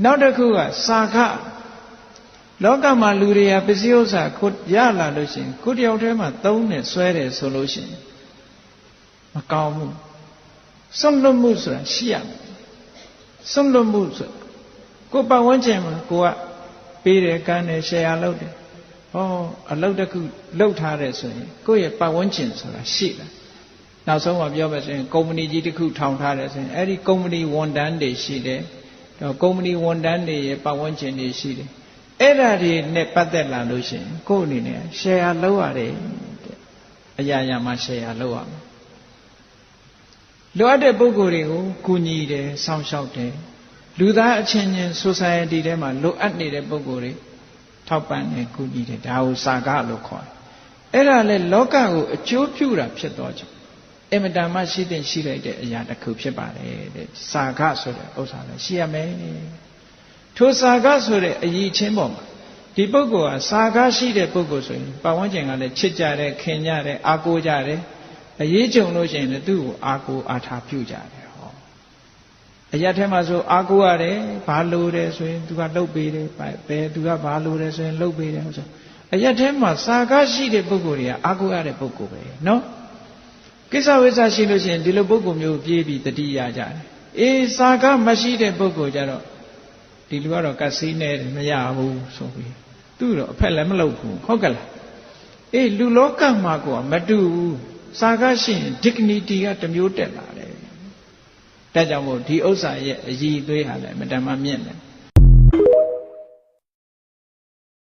နောက်တစ်ခုကစာခလောကမှာလူတွေကပစ္စည်းဥစ္စာကိုရလာလို့ရှိရင်ကိုတယောက်တည်းမှာသုံးနဲ့ဆွဲတယ်ဆိုလို့ရှိရင်မကောင်းဘူးစွန့်လွတ်မှုဆိုတာရှိရမယ်စွန့်လွတ်မှုဆိုကိုပတ်ဝန်းကျင်မှာကိုကပေးတယ်ကမ်းတယ်ရှယ်ယာလုပ်တယ်ဟောအလုပ်တစ်ခုလုပ်ထားတယ်ဆိုရင်ကိုယ့်ရဲ့ပတ်ဝန်းကျင်ဆိုတာရှိတယ်နောက်ဆုံးမှပြောမယ်ဆိုရင်ကုမ္ပဏီကြီးတစ်ခုထောင်ထားတယ်ဆိုရင်အဲ့ဒီကုမ္ပဏီဝန်ထမ်းတွေရှိတယ်ကုမ္ပဏီဝန်ထမ်းတွေရဲ့ပတ်ဝန်းကျင်တွေရှိတယ်အဲ့ဒါတွေနဲ့ပတ်သက်လာလို့ရှိရင်ကိုယ့်အနေနဲ့ရှယ်ယာလုပ်ရတယ်အရာရာမှာရှယ်ယာလုပ်ရမယ်လိုအပ်တဲ့ပုဂ္ဂိုလ်တွေကိုကူညီတယ်စောင့်ရှောက်တယ်လူသားအချင်းချင်း society ထဲမှာလိုအပ်နေတဲ့ပုဂ္ဂိုလ်တွေထောက်ပံ့တယ်ကူညီတယ်ဒါကိုစာကလို့ခေါ်တယ်အဲ့ဒါလေလောကကိုအကျိုးပြုတာဖြစ်တော့ကြောင့်အမတန်မှရှိတဲ့ရှိလိုက်တဲ့အရာတစ်ခုဖြစ်ပါတယ်တဲ့စာကဆိုတဲ့ဥစ္စာလည်းရှိရမယ်ထိုစာကဆိုတဲ့အရည်ချင်းပေါ်မှာဒီပုဂ္ဂိုလ်ဟာစာကရှိတဲ့ပုဂ္ဂိုလ်ဆိုရင်ပတ်ဝန်းကျင်ကလည်းချစ်ကြတယ်ခင်ကြတယ်အားကိုးကြတယ်အရေးကြုံလို့ရှိရင်လည်းသူ့ကိုအားကိုးအားထားပြုကြတယ်ဟောအရာထဲမှာဆိုအားကိုးရတယ်ဘာလို့တယ်ဆိုရင်သူကလှုပ်ပေးတယ်ပဲသူကဘာလို့တယ်ဆိုရင်လှုပ်ပေးတယ်ဆိုအရာထဲမှာစာကရှိတဲ့ပုဂ္ဂိုလ်တွေကအားကိုးရတဲ့ပုဂ္ဂိုလ်ပဲနော်ကိစ္စဝိစ္စရှိလို့ရှိရင်ဒီလိုပုဂ္ဂိုလ်မျိုးပြေးပြီးတတိယကြတယ်အေးစာကမရှိတဲ့ပုဂ္ဂိုလ်ကြတော့ဒီလူကတော့ကတ်စီးနေတယ်မရဘူးဆိုပြီးသူ့တော့အဖက်လည်းမလုပ်ဘူးဟုတ်ကဲ့လားအေးလူလောကမှာကမတူဘူးစာကရှိရင် dignity ကတစ်မျိုးတက်လာတယ်ဒါကြောင့်မို့ဒီဥစ္စာရဲ့အည်အသွေးဟာလည်းအမှန်တမ်းမြင့်တယ်